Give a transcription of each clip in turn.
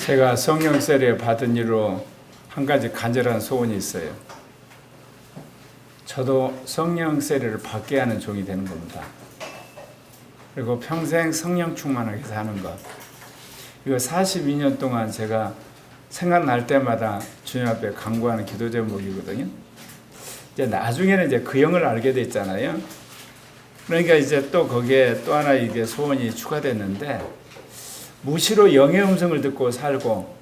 제가 성령 세례 받은 이후로 한 가지 간절한 소원이 있어요. 저도 성령 세례를 받게 하는 종이 되는 겁니다. 그리고 평생 성령 충만하게 사는 것. 이거 42년 동안 제가 생각날 때마다 주님 앞에 간구하는 기도 제목이거든요. 이제 나중에는 이제 그 영을 알게 됐잖아요. 그러니까 이제 또 거기에 또 하나 이게 소원이 추가됐는데, 무시로 영의 음성을 듣고 살고,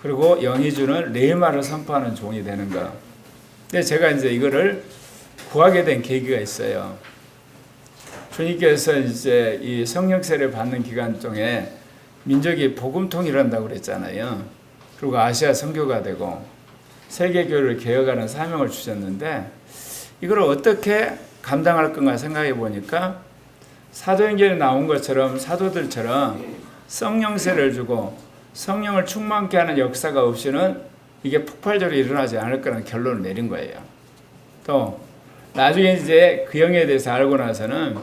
그리고 영이 주는 레마를 선포하는 종이 되는 거. 근데 제가 이제 이거를 구하게 된 계기가 있어요. 주님께서 이제 이 성령 세례 받는 기간 중에 민족이 복음 통일한다고 그랬잖아요. 그리고 아시아 선교가 되고 세계 교회를 개혁하는 사명을 주셨는데, 이걸 어떻게 감당할 건가 생각해 보니까 사도행전에 나온 것처럼 사도들처럼 성령 세례를 주고 성령을 충만케 하는 역사가 없이는 이게 폭발적으로 일어나지 않을 거라는 결론을 내린 거예요. 또 나중에 이제 그 영에 대해서 알고 나서는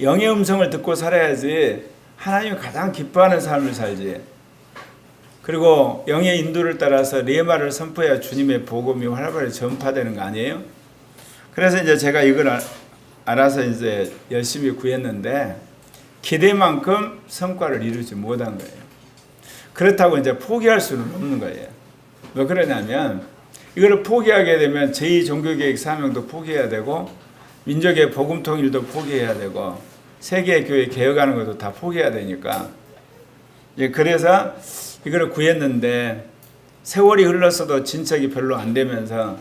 영의 음성을 듣고 살아야지 하나님이 가장 기뻐하는 삶을 살지. 그리고 영의 인도를 따라서 레마를 선포해야 주님의 복음이 활발히 전파되는 거 아니에요? 그래서 이제 제가 이걸 알아서 이제 열심히 구했는데 기대만큼 성과를 이루지 못한 거예요. 그렇다고 이제 포기할 수는 없는 거예요. 왜 그러냐면 이거를 포기하게 되면 제2종교개혁 사명도 포기해야 되고 민족의 복음 통일도 포기해야 되고 세계 교회 개혁하는 것도 다 포기해야 되니까, 그래서 이거를 구했는데 세월이 흘렀어도 진척이 별로 안 되면서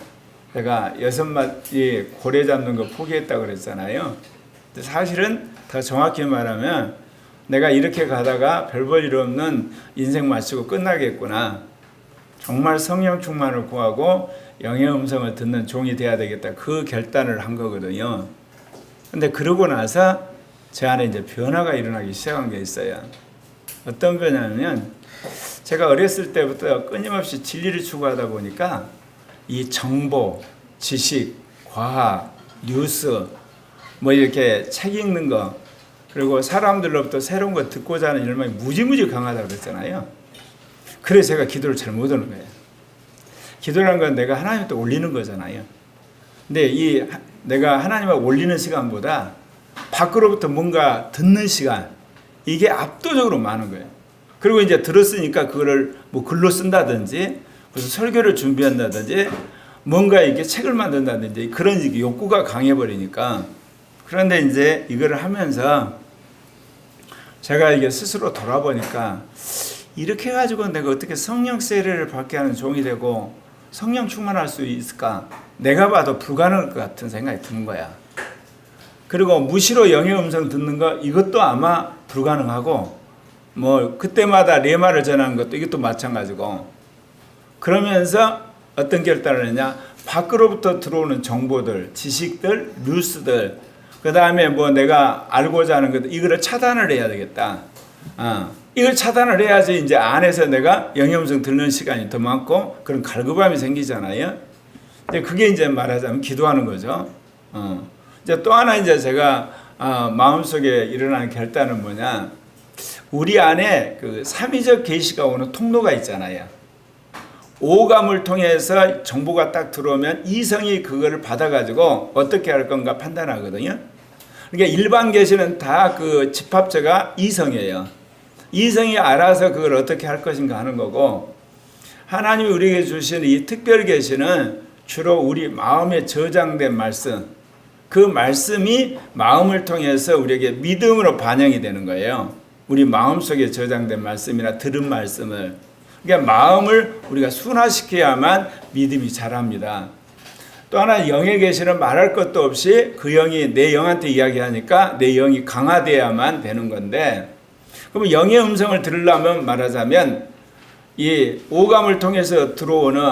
제가 6마리 고래 잡는 거 포기했다고 그랬잖아요. 사실은 더 정확히 말하면 내가 이렇게 가다가 별 볼 일 없는 인생 마치고 끝나겠구나. 정말 성령 충만을 구하고 영의 음성을 듣는 종이 돼야 되겠다. 그 결단을 한 거거든요. 근데 그러고 나서 제 안에 이제 변화가 일어나기 시작한 게 있어요. 어떤 변화냐면 제가 어렸을 때부터 끊임없이 진리를 추구하다 보니까 이 정보, 지식, 과학, 뉴스, 뭐 이렇게 책 읽는 거, 그리고 사람들로부터 새로운 거 듣고자 하는 열망이 무지무지 강하다고 그랬잖아요. 그래서 제가 기도를 잘 못하는 거예요. 기도라는 건 내가 하나님한테 올리는 거잖아요. 근데 이 내가 하나님을 올리는 시간보다 밖으로부터 뭔가 듣는 시간, 이게 압도적으로 많은 거예요. 그리고 이제 들었으니까 그거를 뭐 글로 쓴다든지 무슨 설교를 준비한다든지 뭔가 이렇게 책을 만든다든지 그런 욕구가 강해버리니까. 그런데 이제 이거를 하면서 제가 이게 스스로 돌아보니까 이렇게 해가지고 내가 어떻게 성령 세례를 받게 하는 종이 되고 성령 충만할 수 있을까? 내가 봐도 불가능할 것 같은 생각이 드는 거야. 그리고 무시로 영의 음성 듣는 거, 이것도 아마 불가능하고, 뭐 그때마다 레마를 전하는 것도 이것도 마찬가지고. 그러면서 어떤 결단을 했냐? 밖으로부터 들어오는 정보들, 지식들, 뉴스들, 그 다음에 뭐 내가 알고자 하는 것들, 이거를 차단을 해야 되겠다. 이걸 차단을 해야지 이제 안에서 내가 영의 음성 듣는 시간이 더 많고 그런 갈급함이 생기잖아요. 그게 이제 말하자면 기도하는 거죠. 이제 또 하나 이제 제가 마음속에 일어나는 결단은 뭐냐? 우리 안에 그 삼위적 계시가 오는 통로가 있잖아요. 오감을 통해서 정보가 딱 들어오면 이성이 그거를 받아가지고 어떻게 할 건가 판단하거든요. 그러니까 일반 계시는 다 그 집합체가 이성이에요. 이성이 알아서 그걸 어떻게 할 것인가 하는 거고, 하나님이 우리에게 주신 이 특별 계시는 주로 우리 마음에 저장된 말씀, 그 말씀이 마음을 통해서 우리에게 믿음으로 반영이 되는 거예요. 우리 마음속에 저장된 말씀이나 들은 말씀을. 그러니까 마음을 우리가 순화시켜야만 믿음이 자랍니다. 또 하나 영의 계시는 말할 것도 없이 그 영이 내 영한테 이야기하니까 내 영이 강화돼야만 되는 건데, 그럼 영의 음성을 들으려면 말하자면 이 오감을 통해서 들어오는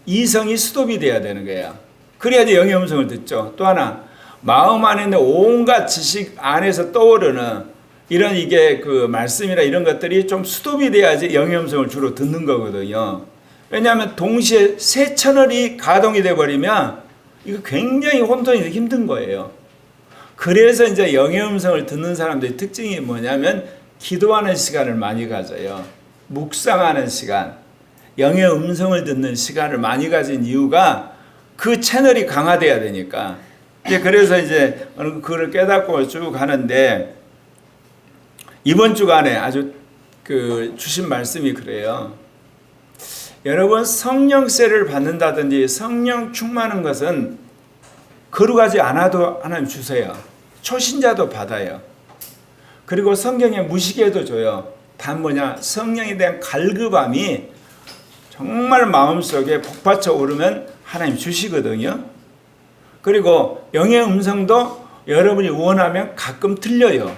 이성이 스톱이 돼야 되는 거예요. 그래야지 영의 음성을 듣죠. 또 하나 마음 안에 있는 온갖 지식 안에서 떠오르는 이런 이게 그 말씀이나 이런 것들이 좀 스톱이 돼야지 영의 음성을 주로 듣는 거거든요. 왜냐하면 동시에 세 채널이 가동이 돼버리면 이거 굉장히 혼돈이 힘든 거예요. 그래서 이제 영의 음성을 듣는 사람들의 특징이 뭐냐면 기도하는 시간을 많이 가져요. 묵상하는 시간, 영의 음성을 듣는 시간을 많이 가진 이유가 그 채널이 강화돼야 되니까. 그래서 이제 그걸 깨닫고 쭉 가는데, 이번 주간에 아주 주신 말씀이 그래요. 여러분, 성령세를 받는다든지 성령 충만한 것은 거룩하지 않아도 하나님 주세요. 초신자도 받아요. 그리고 성경에 무시기에도 줘요. 단 뭐냐, 성령에 대한 갈급함이 정말 마음속에 복받쳐 오르면 하나님 주시거든요. 그리고 영의 음성도 여러분이 원하면 가끔 들려요.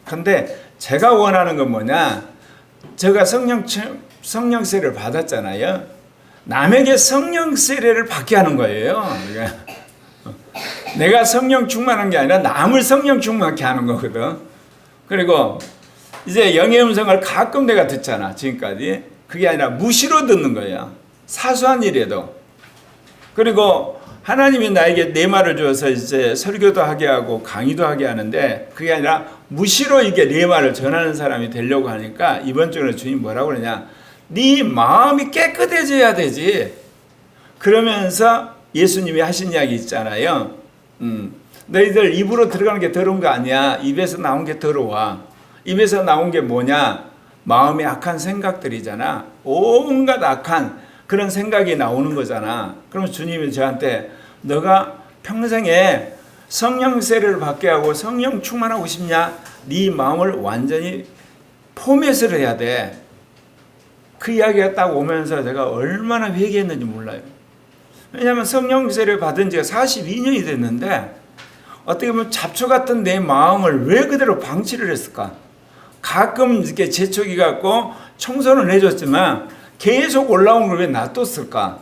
근데 제가 원하는 건 뭐냐, 제가 성령 세례를 받았잖아요. 남에게 성령 세례를 받게 하는 거예요. 내가 성령 충만한 게 아니라 남을 성령 충만하게 하는 거거든. 그리고 이제 영의 음성을 가끔 내가 듣잖아, 지금까지. 그게 아니라 무시로 듣는 거야. 사소한 일에도. 그리고 하나님이 나에게 내 말을 주어서 이제 설교도 하게 하고 강의도 하게 하는데, 그게 아니라 무시로 이게 내 말을 전하는 사람이 되려고 하니까 이번 주에 주님 뭐라고 그러냐, 네 마음이 깨끗해져야 되지. 그러면서 예수님이 하신 이야기 있잖아요. 너희들 입으로 들어가는 게 더러운 거 아니야. 입에서 나온 게 더러워. 입에서 나온 게 뭐냐, 마음의 악한 생각들이잖아. 온갖 악한 그런 생각이 나오는 거잖아. 그러면 주님이 저한테 너가 평생에 성령 세례를 받게 하고 성령 충만하고 싶냐? 네 마음을 완전히 포맷을 해야 돼. 그 이야기가 딱 오면서 제가 얼마나 회개했는지 몰라요. 왜냐하면 성령 세례를 받은 지가 42년이 됐는데 어떻게 보면 잡초 같은 내 마음을 왜 그대로 방치를 했을까? 가끔 이렇게 재촉이 갖고 청소는 해줬지만 계속 올라온 걸 왜 놔뒀을까?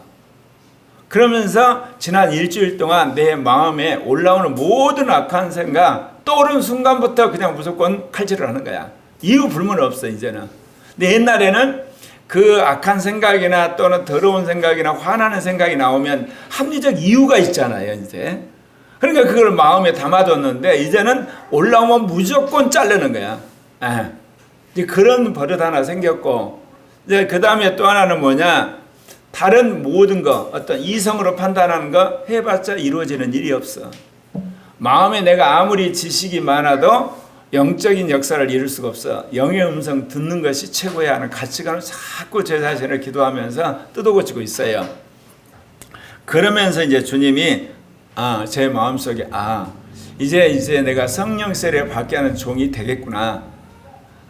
그러면서 지난 일주일 동안 내 마음에 올라오는 모든 악한 생각 떠오르는 순간부터 그냥 무조건 칼질을 하는 거야. 이유 불문 없어 이제는. 근데 옛날에는 그 악한 생각이나 또는 더러운 생각이나 화나는 생각이 나오면 합리적 이유가 있잖아요, 이제. 그러니까 그걸 마음에 담아뒀는데 이제는 올라오면 무조건 자르는 거야. 이제 그런 버릇 하나 생겼고, 이제 그 다음에 또 하나는 뭐냐, 다른 모든 거, 어떤 이성으로 판단하는 거 해봤자 이루어지는 일이 없어. 마음에 내가 아무리 지식이 많아도 영적인 역사를 이룰 수가 없어. 영의 음성 듣는 것이 최고야 하는 가치관을 자꾸 제 자신을 기도하면서 뜯어고치고 있어요. 그러면서 이제 주님이 제 마음속에 이제 내가 성령 세례 받게 하는 종이 되겠구나.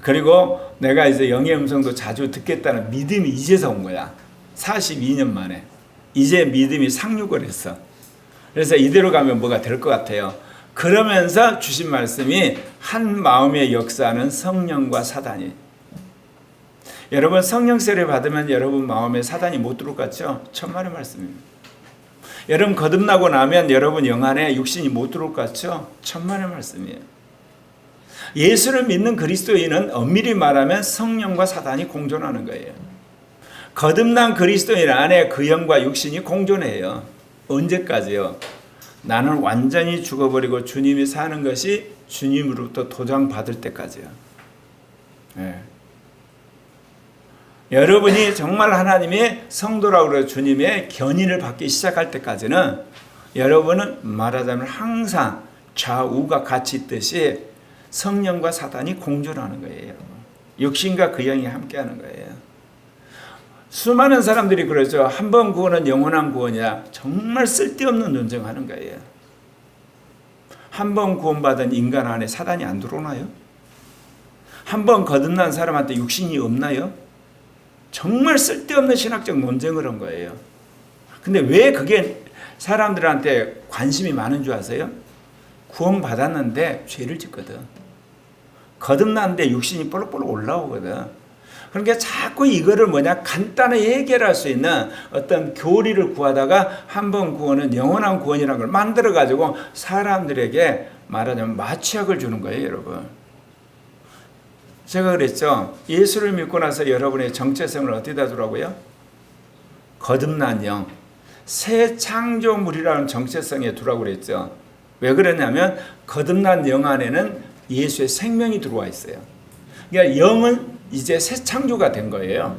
그리고 내가 이제 영의 음성도 자주 듣겠다는 믿음이 이제서 온 거야. 42년 만에. 이제 믿음이 상륙을 했어. 그래서 이대로 가면 뭐가 될 것 같아요. 그러면서 주신 말씀이 한 마음의 역사는 성령과 사단이. 여러분, 성령 세례 받으면 여러분 마음에 사단이 못 들어올 것 같죠? 천만의 말씀입니다. 여러분 거듭나고 나면 여러분 영 안에 육신이 못 들어올 것 같죠? 천만의 말씀이에요. 예수를 믿는 그리스도인은 엄밀히 말하면 성령과 사단이 공존하는 거예요. 거듭난 그리스도인 안에 그 영과 육신이 공존해요. 언제까지요? 나는 완전히 죽어버리고 주님이 사는 것이 주님으로부터 도장받을 때까지요. 네. 여러분이 정말 하나님의 성도라고 그래요. 주님의 견인을 받기 시작할 때까지는 여러분은 말하자면 항상 좌우가 같이 있듯이 성령과 사단이 공존하는 거예요. 육신과 그 영이 함께하는 거예요. 수많은 사람들이 그러죠. 한 번 구원은 영원한 구원이야. 정말 쓸데없는 논쟁하는 거예요. 한 번 구원받은 인간 안에 사단이 안 들어오나요? 한 번 거듭난 사람한테 육신이 없나요? 정말 쓸데없는 신학적 논쟁을 한 거예요. 근데 왜 그게 사람들한테 관심이 많은 줄 아세요? 구원받았는데 죄를 짓거든. 거듭났는데 육신이 볼록볼록 올라오거든. 그러니까 자꾸 이거를 간단히 해결할 수 있는 어떤 교리를 구하다가 한 번 구원은 영원한 구원이라는 걸 만들어가지고 사람들에게 말하자면 마취약을 주는 거예요, 여러분. 제가 그랬죠. 예수를 믿고 나서 여러분의 정체성을 어디다 두라고요? 거듭난 영, 새 창조물이라는 정체성에 두라고 그랬죠. 왜 그랬냐면 거듭난 영 안에는 예수의 생명이 들어와 있어요. 그러니까 영은 이제 새 창조가 된 거예요.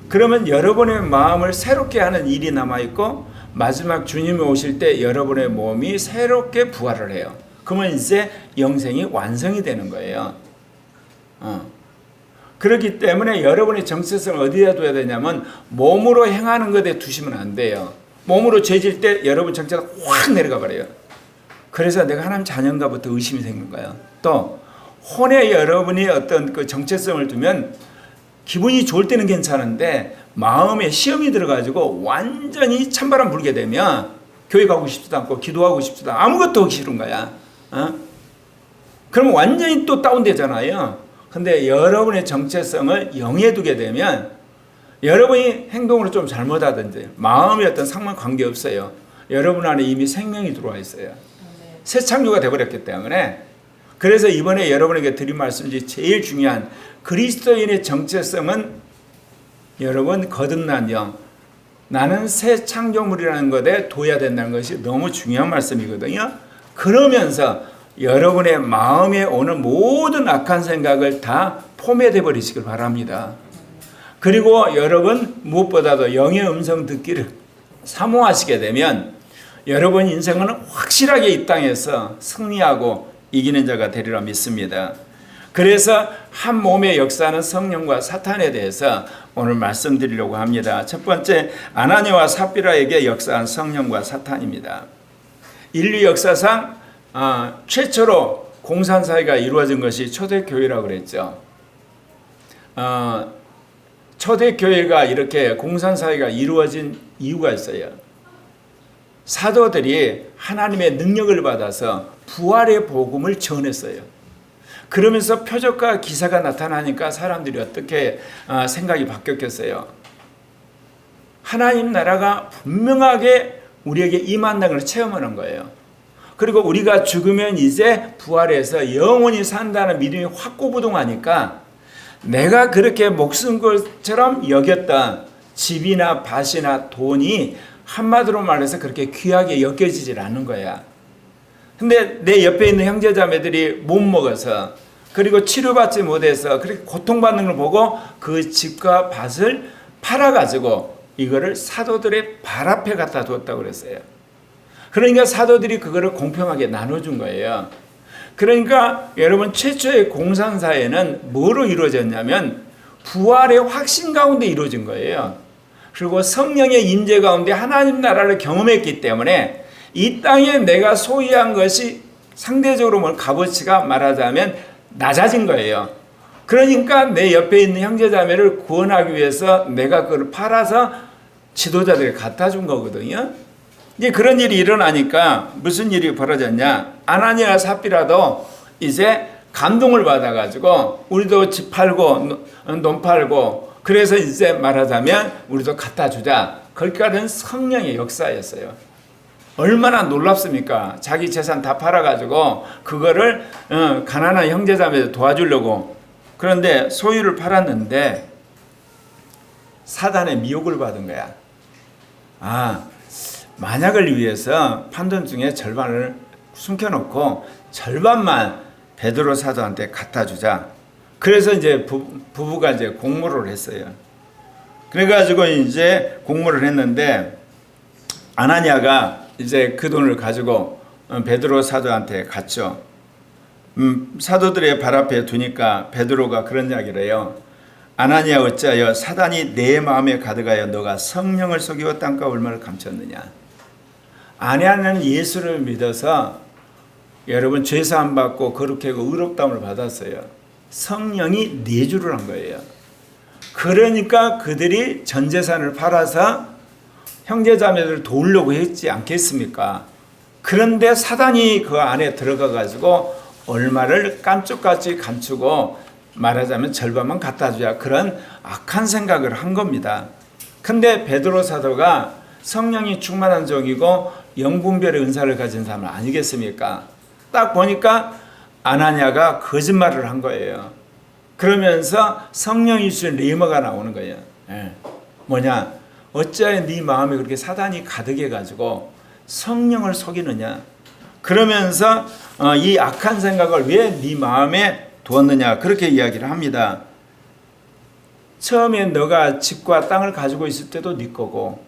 그러면 여러분의 마음을 새롭게 하는 일이 남아있고 마지막 주님이 오실 때 여러분의 몸이 새롭게 부활을 해요. 그러면 이제 영생이 완성이 되는 거예요. 그렇기 때문에 여러분의 정체성을 어디다 둬야 되냐면 몸으로 행하는 것에 두시면 안 돼요. 몸으로 죄질 때 여러분 정체가 확 내려가 버려요. 그래서 내가 하나님 자녀인가부터 의심이 생긴 거예요. 또 혼에 여러분이 어떤 그 정체성을 두면 기분이 좋을 때는 괜찮은데 마음에 시험이 들어가지고 완전히 찬바람 불게 되면 교회 가고 싶지도 않고 기도하고 싶지도 않고 아무것도 하기 싫은 거야. 그러면 완전히 또 다운되잖아요. 근데 여러분의 정체성을 영에 두게 되면 여러분이 행동으로 좀 잘못하든지 마음이 어떤 상관 관계없어요. 여러분 안에 이미 생명이 들어와 있어요. 새 창조가 되어버렸기 때문에. 그래서 이번에 여러분에게 드린 말씀 중에 제일 중요한 그리스도인의 정체성은 여러분 거듭난 영, 나는 새 창조물이라는 것에 둬야 된다는 것이 너무 중요한 말씀이거든요. 그러면서 여러분의 마음에 오는 모든 악한 생각을 다 포매돼 버리시길 바랍니다. 그리고 여러분 무엇보다도 영의 음성 듣기를 사모하시게 되면 여러분 인생은 확실하게 이 땅에서 승리하고 이기는 자가 되리라 믿습니다. 그래서 한 몸의 역사는 성령과 사탄에 대해서 오늘 말씀드리려고 합니다. 첫 번째, 아나니아와 삽비라에게 역사한 성령과 사탄입니다. 인류 역사상 최초로 공산사회가 이루어진 것이 초대교회라고 그랬죠. 초대교회가 이렇게 공산사회가 이루어진 이유가 있어요. 사도들이 하나님의 능력을 받아서 부활의 복음을 전했어요. 그러면서 표적과 기사가 나타나니까 사람들이 어떻게 생각이 바뀌었겠어요. 하나님 나라가 분명하게 우리에게 임한다는 걸 체험하는 거예요. 그리고 우리가 죽으면 이제 부활해서 영원히 산다는 믿음이 확고부동하니까 내가 그렇게 목숨 것처럼 여겼던 집이나 밭이나 돈이 한마디로 말해서 그렇게 귀하게 여겨지질 않는 거야. 근데 내 옆에 있는 형제자매들이 못 먹어서 그리고 치료받지 못해서 그렇게 고통받는 걸 보고 그 집과 밭을 팔아가지고 이거를 사도들의 발 앞에 갖다 두었다고 그랬어요. 그러니까 사도들이 그거를 공평하게 나눠준 거예요. 그러니까 여러분 최초의 공산사회는 뭐로 이루어졌냐면 부활의 확신 가운데 이루어진 거예요. 그리고 성령의 임재 가운데 하나님 나라를 경험했기 때문에 이 땅에 내가 소유한 것이 상대적으로 값어치가 말하자면 낮아진 거예요. 그러니까 내 옆에 있는 형제자매를 구원하기 위해서 내가 그걸 팔아서 지도자들이 갖다 준 거거든요. 이제 그런 일이 일어나니까 무슨 일이 벌어졌냐? 아나니아 삽비라도 이제 감동을 받아가지고 우리도 집 팔고 논 팔고 그래서 이제 말하자면 우리도 갖다 주자. 거기까지는 성령의 역사였어요. 얼마나 놀랍습니까? 자기 재산 다 팔아가지고 그거를 가난한 형제자매들 도와주려고. 그런데 소유를 팔았는데 사단의 미혹을 받은 거야. 만약을 위해서 판돈 중에 절반을 숨겨놓고 절반만 베드로 사도한테 갖다 주자. 그래서 이제 부부가 이제 공모를 했어요. 그래가지고 이제 공모를 했는데 아나니아가 이제 그 돈을 가지고 베드로 사도한테 갔죠. 사도들의 발 앞에 두니까 베드로가 그런 이야기를 해요. 아나니아 어찌하여 사단이 내 마음에 가득하여 너가 성령을 속이고 땅과 얼마를 감췄느냐. 아나니아는 예수를 믿어서 여러분 죄사함 받고 거룩하고 의롭다움을 받았어요. 성령이 내주를 한 거예요. 그러니까 그들이 전 재산을 팔아서 형제자매들을 도우려고 했지 않겠습니까? 그런데 사단이 그 안에 들어가 가지고 얼마를 깜짝같이 감추고 말하자면 절반만 갖다 줘야 그런 악한 생각을 한 겁니다. 근데 베드로 사도가 성령이 충만한 종이고 영분별의 은사를 가진 사람 아니겠습니까? 딱 보니까 아나니아가 거짓말을 한 거예요. 그러면서 성령이 주신 레마가 나오는 거예요. 뭐냐? 어찌하여 네 마음에 그렇게 사단이 가득해가지고 성령을 속이느냐? 그러면서 이 악한 생각을 왜 네 마음에 두었느냐? 그렇게 이야기를 합니다. 처음에 너가 집과 땅을 가지고 있을 때도 네 거고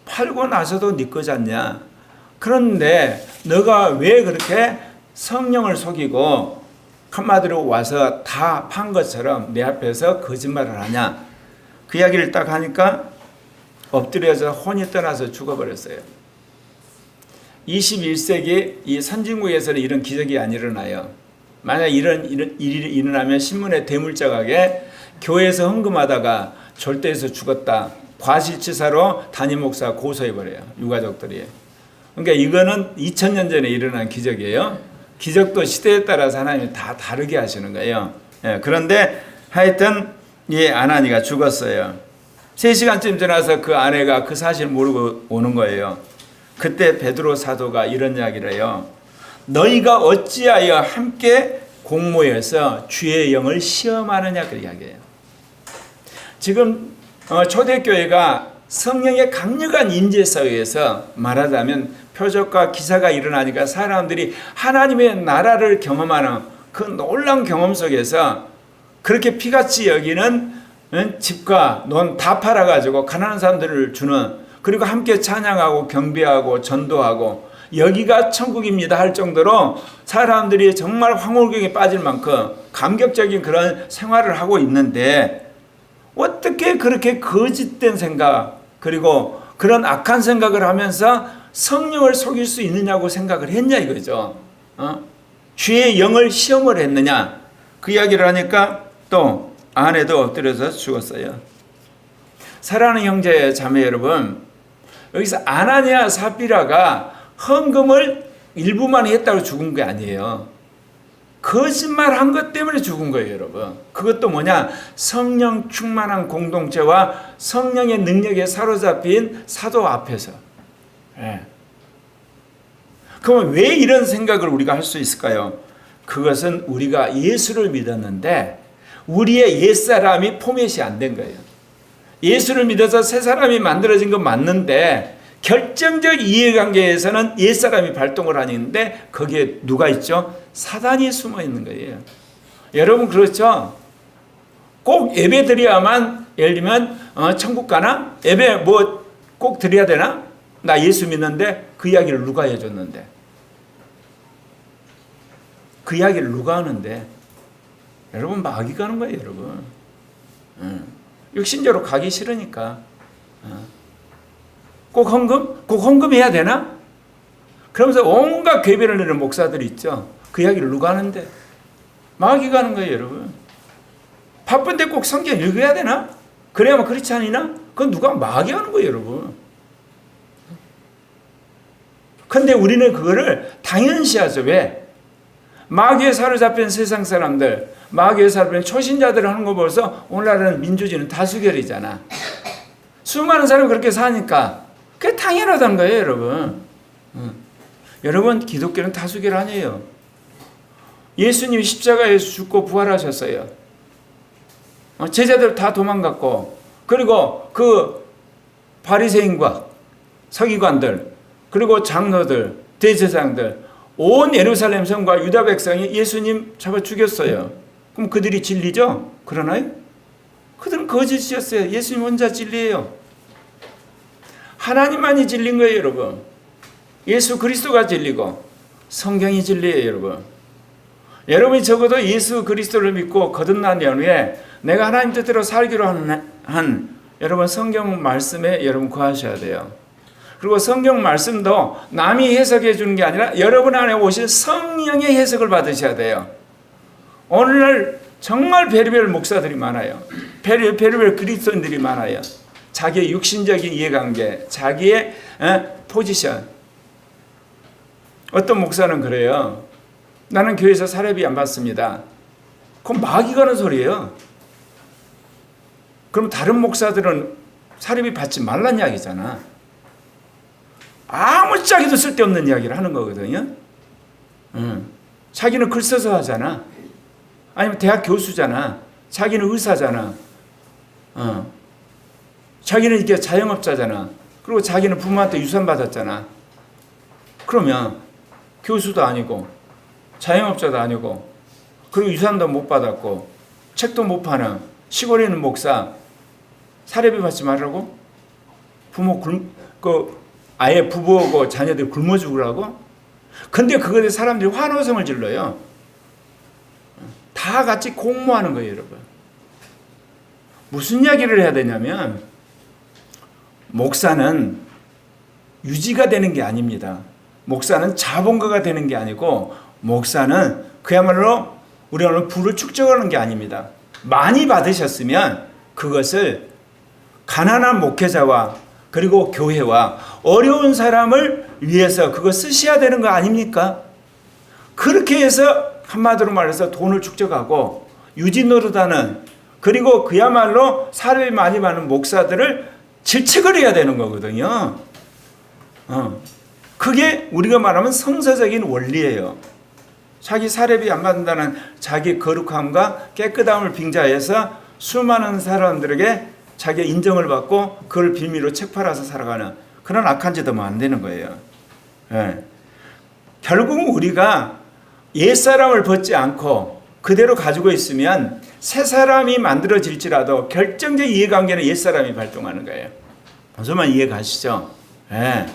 팔고 나서도 네 거잖냐. 그런데 너가 왜 그렇게 성령을 속이고 한마디로 와서 다 판 것처럼 내 앞에서 거짓말을 하냐. 그 이야기를 딱 하니까 엎드려서 혼이 떠나서 죽어버렸어요. 21세기 이 선진국에서는 이런 기적이 안 일어나요. 만약 이런 일이 일어나면 신문에 대물자각에 교회에서 헌금하다가 절도해서 죽었다. 과실치사로 담임 목사 고소해버려요. 유가족들이. 그러니까 이거는 2000년 전에 일어난 기적이에요. 기적도 시대에 따라서 하나님이 다 다르게 하시는 거예요. 예, 그런데 하여튼 이 아나니가 죽었어요. 3시간쯤 지나서 그 아내가 그 사실 모르고 오는 거예요. 그때 베드로 사도가 이런 이야기를 해요. 너희가 어찌하여 함께 공모해서 주의 영을 시험하느냐 그 이야기예요. 지금 초대교회가 성령의 강력한 임재 사회에서 말하자면 표적과 기사가 일어나니까 사람들이 하나님의 나라를 경험하는 그 놀라운 경험 속에서 그렇게 피같이 여기는 집과 논 다 팔아가지고 가난한 사람들을 주는, 그리고 함께 찬양하고 경배하고 전도하고 여기가 천국입니다 할 정도로 사람들이 정말 황홀경에 빠질 만큼 감격적인 그런 생활을 하고 있는데 어떻게 그렇게 거짓된 생각 그리고 그런 악한 생각을 하면서 성령을 속일 수 있느냐고 생각을 했냐 이거죠. 주의 영을 시험을 했느냐. 그 이야기를 하니까 또 아내도 엎드려서 죽었어요. 사랑하는 형제 자매 여러분, 여기서 아나니아 삽비라가 헌금을 일부만 했다고 죽은 게 아니에요. 거짓말한 것 때문에 죽은 거예요, 여러분. 그것도 뭐냐? 성령 충만한 공동체와 성령의 능력에 사로잡힌 사도 앞에서. 예. 그러면 왜 이런 생각을 우리가 할 수 있을까요? 그것은 우리가 예수를 믿었는데 우리의 옛사람이 포맷이 안 된 거예요. 예수를 믿어서 새 사람이 만들어진 건 맞는데 결정적 이해관계에서는 옛사람이 발동을 하는데 거기에 누가 있죠? 사단이 숨어 있는 거예요. 여러분 그렇죠? 꼭 예배 드려야만 예를 들면 천국 가나? 예배 뭐 꼭 드려야 되나? 나 예수 믿는데 그 이야기를 누가 해줬는데? 그 이야기를 누가 하는데? 여러분 마귀가 하는 거예요, 여러분. 육신적으로 가기 싫으니까. 꼭 헌금해야 되나? 그러면서 온갖 괴변을 내는 목사들이 있죠. 그 이야기를 누가 하는데? 마귀가 하는 거예요, 여러분. 바쁜데 꼭 성경 읽어야 되나? 그래야만 그렇지 않으나? 그건 누가 마귀가 하는 거예요, 여러분. 근데 우리는 그거를 당연시하죠. 왜? 마귀에 사로잡힌 세상 사람들, 마귀에 사로잡힌 초신자들 하는 거 보면서 오늘날은 민주주의는 다수결이잖아. 수많은 사람이 그렇게 사니까 그게 당연하다는 거예요, 여러분. 여러분, 기독교는 다수결 아니에요. 예수님이 십자가에서 죽고 부활하셨어요. 제자들 다 도망갔고, 그리고 그 바리새인과 서기관들, 그리고 장로들, 대제사장들, 온 예루살렘 성과 유다 백성이 예수님 잡아 죽였어요. 그럼 그들이 진리죠? 그러나요? 그들은 거짓이었어요. 예수님 혼자 진리예요. 하나님만이 진리인 거예요, 여러분. 예수 그리스도가 진리고 성경이 진리예요, 여러분. 여러분이 적어도 예수 그리스도를 믿고 거듭난 연후에 내가 하나님 뜻대로 살기로 한 여러분 성경 말씀에 여러분 구하셔야 돼요. 그리고 성경 말씀도 남이 해석해 주는 게 아니라 여러분 안에 오신 성령의 해석을 받으셔야 돼요. 오늘날 정말 별의별 목사들이 많아요. 별의별 그리스도인들이 많아요. 자기의 육신적인 이해관계, 자기의 포지션. 어떤 목사는 그래요. 나는 교회에서 사례비 안 받습니다. 그건 마귀가 하는 소리예요. 그럼 다른 목사들은 사례비 받지 말란 이야기잖아. 아무짝에도 쓸데없는 이야기를 하는 거거든요. 자기는 글 써서 하잖아. 아니면 대학 교수잖아. 자기는 의사잖아. 자기는 이렇게 자영업자잖아. 그리고 자기는 부모한테 유산 받았잖아. 그러면 교수도 아니고 자영업자도 아니고 그리고 유산도 못 받았고 책도 못 파는 시골에 있는 목사, 사례비 받지 말라고? 아예 부부하고 자녀들 굶어 죽으라고? 근데 그거에 사람들이 환호성을 질러요. 다 같이 공모하는 거예요, 여러분. 무슨 이야기를 해야 되냐면, 목사는 유지가 되는 게 아닙니다. 목사는 자본가가 되는 게 아니고, 목사는 그야말로 우리 오늘 부를 축적하는 게 아닙니다. 많이 받으셨으면 그것을 가난한 목회자와 그리고 교회와 어려운 사람을 위해서 그거 쓰셔야 되는 거 아닙니까? 그렇게 해서 한마디로 말해서 돈을 축적하고 유지 노릇하는, 그리고 그야말로 사례비 많이 받는 목사들을 질책을 해야 되는 거거든요. 그게 우리가 말하면 성서적인 원리예요. 자기 사례비 안 받는다는 자기 거룩함과 깨끗함을 빙자해서 수많은 사람들에게 자기 인정을 받고 그걸 빌미로 책 팔아서 살아가는 그런 악한 짓 하면 안 되는 거예요. 예. 결국 우리가 옛사람을 벗지 않고 그대로 가지고 있으면 새 사람이 만들어질지라도 결정적 이해관계는 옛사람이 발동하는 거예요. 무슨 말 이해가시죠? 예.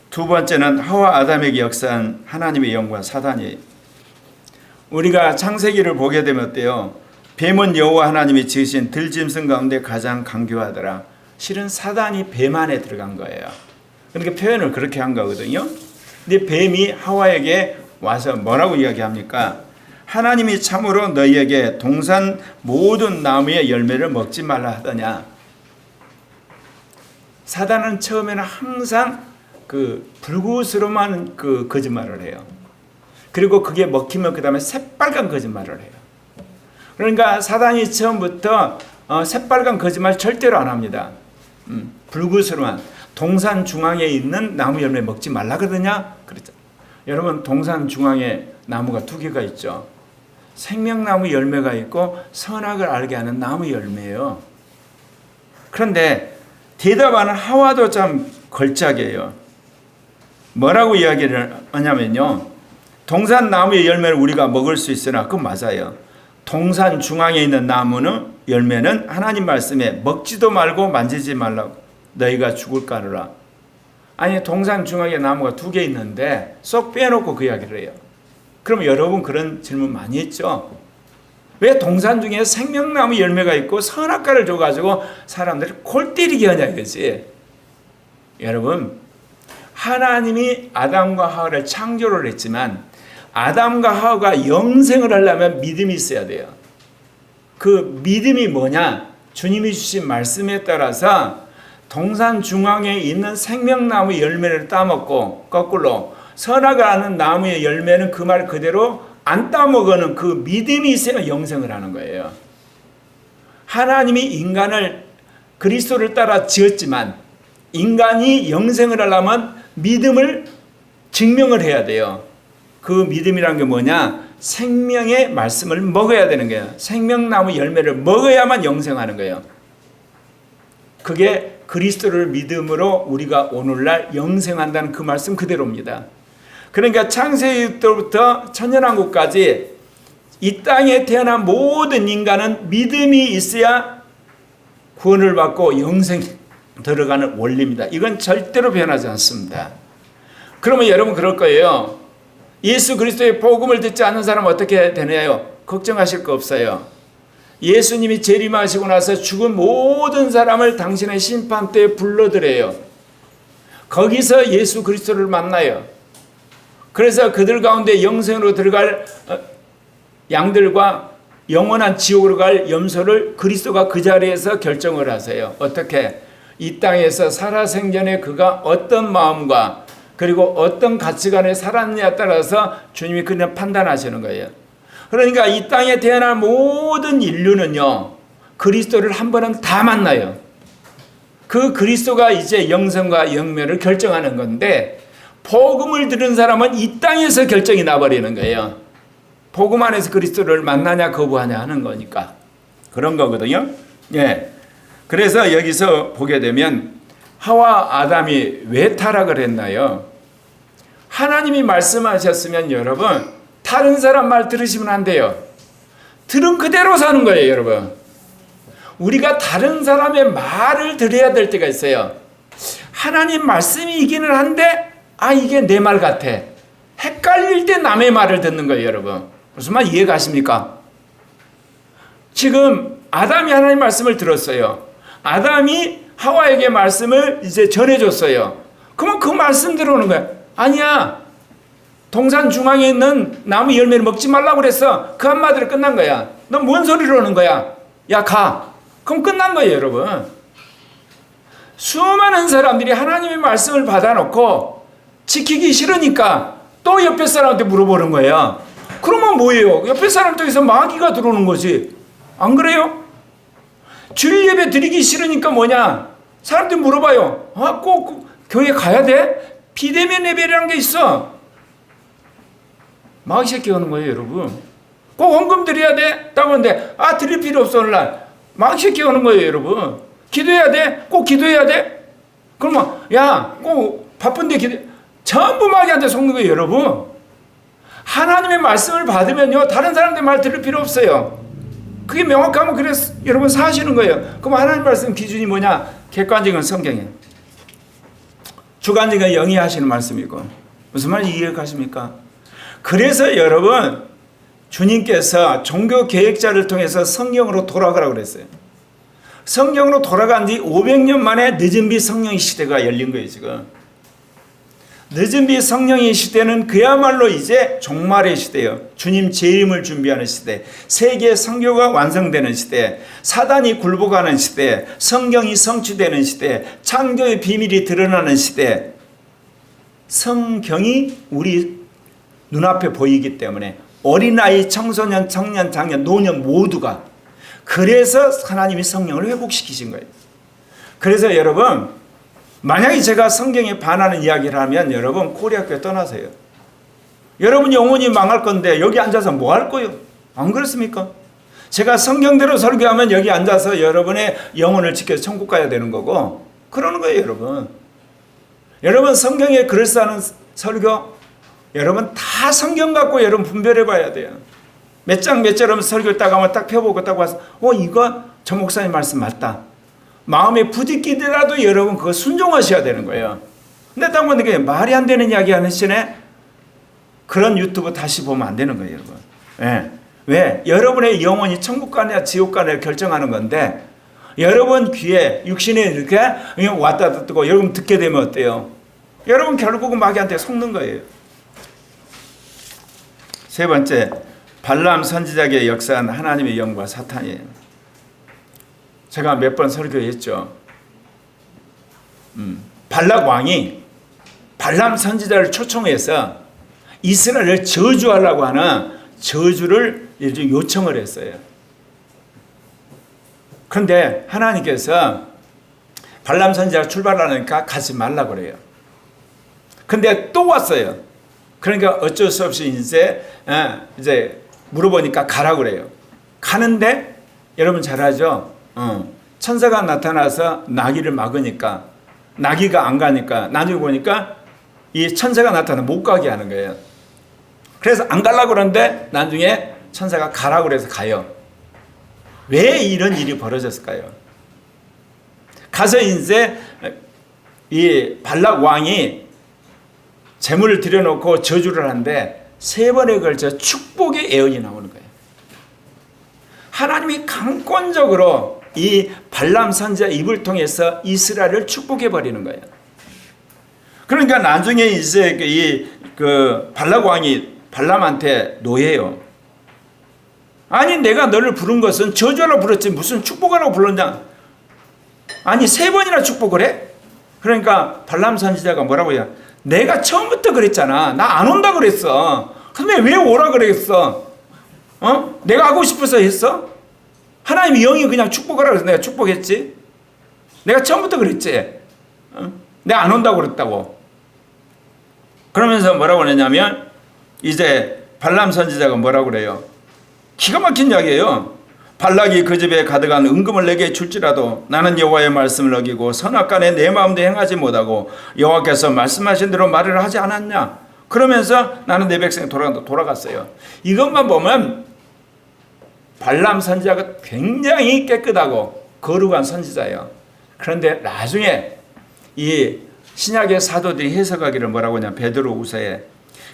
두 번째는 하와 아담에게 역사한 하나님의 영과 사단이. 우리가 창세기를 보게 되면 어때요? 뱀은 여호와 하나님이 지으신 들짐승 가운데 가장 강교하더라. 실은 사단이 뱀 안에 들어간 거예요. 그러니까 표현을 그렇게 한 거거든요. 근데 뱀이 하와에게 와서 뭐라고 이야기합니까? 하나님이 참으로 너희에게 동산 모든 나무의 열매를 먹지 말라 하더냐. 사단은 처음에는 항상 불구스름한 거짓말을 해요. 그리고 그게 먹히면 그 다음에 새빨간 거짓말을 해요. 그러니까 사단이 처음부터 새빨간 거짓말 절대로 안 합니다. 불구스름한 동산 중앙에 있는 나무 열매 먹지 말라 그러냐? 그랬죠. 여러분, 동산 중앙에 나무가 두 개가 있죠. 생명나무 열매가 있고 선악을 알게 하는 나무 열매예요. 그런데 대답하는 하와도 참 걸작이에요. 뭐라고 이야기를 하냐면요, 동산 나무의 열매를 우리가 먹을 수 있으나 그건 맞아요. 동산 중앙에 있는 나무는 열매는 하나님 말씀에 먹지도 말고 만지지 말라고 너희가 죽을까 하노라. 아니, 동산 중앙에 나무가 두 개 있는데 쏙 빼놓고 그 이야기를 해요. 그럼 여러분 그런 질문 많이 했죠? 왜 동산 중에 생명나무 열매가 있고 선악과를 줘가지고 사람들이 골 때리게 하냐 이거지. 여러분, 하나님이 아담과 하와를 창조를 했지만 아담과 하와가 영생을 하려면 믿음이 있어야 돼요. 그 믿음이 뭐냐? 주님이 주신 말씀에 따라서 동산 중앙에 있는 생명나무 열매를 따먹고 거꾸로 선악을 아는 나무의 열매는 그 말 그대로 안 따먹는 그 믿음이 있어야 영생을 하는 거예요. 하나님이 인간을 그리스도를 따라 지었지만 인간이 영생을 하려면 믿음을 증명을 해야 돼요. 그 믿음이란 게 뭐냐? 생명의 말씀을 먹어야 되는 거예요. 생명나무 열매를 먹어야만 영생하는 거예요. 그게 그리스도를 믿음으로 우리가 오늘날 영생한다는 그 말씀 그대로입니다. 그러니까 창세기 때부터 천년왕국까지 이 땅에 태어난 모든 인간은 믿음이 있어야 구원을 받고 영생 들어가는 원리입니다. 이건 절대로 변하지 않습니다. 그러면 여러분 그럴 거예요. 예수 그리스도의 복음을 듣지 않는 사람은 어떻게 되나요? 걱정하실 거 없어요. 예수님이 재림하시고 나서 죽은 모든 사람을 당신의 심판대에 불러들여요. 거기서 예수 그리스도를 만나요. 그래서 그들 가운데 영생으로 들어갈 양들과 영원한 지옥으로 갈 염소를 그리스도가 그 자리에서 결정을 하세요. 어떻게? 이 땅에서 살아생전에 그가 어떤 마음과 그리고 어떤 가치관에 살았느냐에 따라서 주님이 그냥 판단하시는 거예요. 그러니까 이 땅에 태어난 모든 인류는요, 그리스도를 한 번은 다 만나요. 그 그리스도가 이제 영생과 영멸을 결정하는 건데, 복음을 들은 사람은 이 땅에서 결정이 나버리는 거예요. 복음 안에서 그리스도를 만나냐 거부하냐 하는 거니까. 그런 거거든요. 예. 그래서 여기서 보게 되면 하와 아담이 왜 타락을 했나요? 하나님이 말씀하셨으면 여러분 다른 사람 말 들으시면 안 돼요. 들은 그대로 사는 거예요, 여러분. 우리가 다른 사람의 말을 들어야 될 때가 있어요. 하나님 말씀이기는 한데 이게 내 말 같아. 헷갈릴 때 남의 말을 듣는 거예요, 여러분. 무슨 말 이해 가십니까? 지금 아담이 하나님 말씀을 들었어요. 아담이 하와에게 말씀을 이제 전해줬어요. 그러면 그 말씀 들어오는 거야. 아니야. 동산 중앙에 있는 나무 열매를 먹지 말라고 그랬어. 그 한마디로 끝난 거야. 너 뭔 소리로 오는 거야? 야, 가. 그럼 끝난 거예요, 여러분. 수많은 사람들이 하나님의 말씀을 받아놓고 지키기 싫으니까 또 옆에 사람한테 물어보는 거예요. 그러면 뭐예요? 옆에 사람 쪽에서 마귀가 들어오는 거지. 안 그래요? 주일 예배 드리기 싫으니까 뭐냐? 사람들이 물어봐요. 꼭 교회 가야 돼? 비대면 예배라는 게 있어. 마귀 새끼 오는 거예요, 여러분. 꼭 헌금 드려야 돼? 라고 하는데 드릴 필요 없어, 오늘날. 마귀 새끼 오는 거예요, 여러분. 기도해야 돼? 꼭 기도해야 돼? 그러면 꼭 바쁜데 전부 마귀한테 속는 거예요, 여러분. 하나님의 말씀을 받으면요, 다른 사람들 말 들을 필요 없어요. 그게 명확하면 그래서 여러분 사시는 거예요. 그럼 하나님 말씀 기준이 뭐냐? 객관적인 성경이에요. 주관적인 영이 하시는 말씀이고. 무슨 말인지 이해가십니까? 그래서 여러분, 주님께서 종교 계획자를 통해서 성경으로 돌아가라고 그랬어요. 성경으로 돌아간 지 500년 만에 늦은비 성령의 시대가 열린 거예요, 지금. 늦은비 성령의 시대는 그야말로 이제 종말의 시대예요. 주님 재림을 준비하는 시대, 세계 선교가 완성되는 시대, 사단이 굴복하는 시대, 성경이 성취되는 시대, 창조의 비밀이 드러나는 시대. 성경이 우리 눈앞에 보이기 때문에 어린아이, 청소년, 청년, 장년, 노년 모두가, 그래서 하나님이 성령을 회복시키신 거예요. 그래서 여러분, 만약에 제가 성경에 반하는 이야기를 하면 여러분 코리아교회 떠나세요. 여러분 영혼이 망할 건데 여기 앉아서 뭐 할 거예요? 안 그렇습니까? 제가 성경대로 설교하면 여기 앉아서 여러분의 영혼을 지켜서 천국 가야 되는 거고 그러는 거예요, 여러분. 여러분 성경에 그럴싸한 설교, 여러분 다 성경 갖고 여러분 분별해 봐야 돼요. 몇 장 몇 절 하면 설교를 딱 하면 딱 펴보고 딱 와서 이거 저 목사님 말씀 맞다. 마음에 부딪히더라도 여러분 그거 순종하셔야 되는 거예요. 근데 딱 보니까 말이 안 되는 이야기 하시네. 그런 유튜브 다시 보면 안 되는 거예요, 여러분. 네. 왜? 여러분의 영혼이 천국 가냐 지옥 가냐 결정하는 건데 여러분 귀에 육신에 이렇게 왔다 듣고 여러분 듣게 되면 어때요? 여러분 결국은 마귀한테 속는 거예요. 세 번째, 발람 선지자에게 역사한 하나님의 영과 사탄이에요. 제가 몇 번 설교했죠. 발락 왕이 발람 선지자를 초청해서 이스라엘을 저주하려고 하는 저주를 요청을 했어요. 그런데 하나님께서 발람 선지자가 출발하니까 가지 말라고 그래요. 근데 또 왔어요. 그러니까 어쩔 수 없이 이제 물어보니까 가라고 그래요. 가는데 여러분 잘 알죠? 천사가 나타나서 나귀를 막으니까 나귀가 안 가니까 나중에 보니까 이 천사가 나타나 못 가게 하는 거예요. 그래서 안 가려고 그러는데 나중에 천사가 가라고 그래서 가요. 왜 이런 일이 벌어졌을까요? 가서 이제 이 발락 왕이 제물을 들여놓고 저주를 하는데 3번에 걸쳐 축복의 예언이 나오는 거예요. 하나님이 강권적으로 이 발람 선지자 입을 통해서 이스라엘을 축복해 버리는 거예요. 그러니까 나중에 이제 그 발락 왕이 발람한테 노예요. 아니 내가 너를 부른 것은 저주하라고 불렀지 무슨 축복하라고 불렀냐? 아니 3번이나 축복을 해? 그러니까 발람 선지자가 뭐라고 해요? 내가 처음부터 그랬잖아. 나 안 온다 그랬어. 근데 왜 오라 그랬어? 내가 하고 싶어서 했어? 하나님이 영이 그냥 축복하라 그래서 내가 축복했지. 내가 처음부터 그랬지. 내가 안 온다고 그랬다고. 그러면서 뭐라고 그러냐면 이제 발람 선지자가 뭐라고 그래요? 기가 막힌 이야기예요. 발락이 그 집에 가득한 은금을 내게 줄지라도 나는 여호와의 말씀을 어기고 선악간에 내 마음대로 행하지 못하고 여호와께서 말씀하신 대로 말을 하지 않았냐. 그러면서 나는 내 백성이 돌아갔어요. 이것만 보면 발람 선지자가 굉장히 깨끗하고 거룩한 선지자예요. 그런데 나중에 이 신약의 사도들이 해석하기를 뭐라고 하냐, 베드로후서에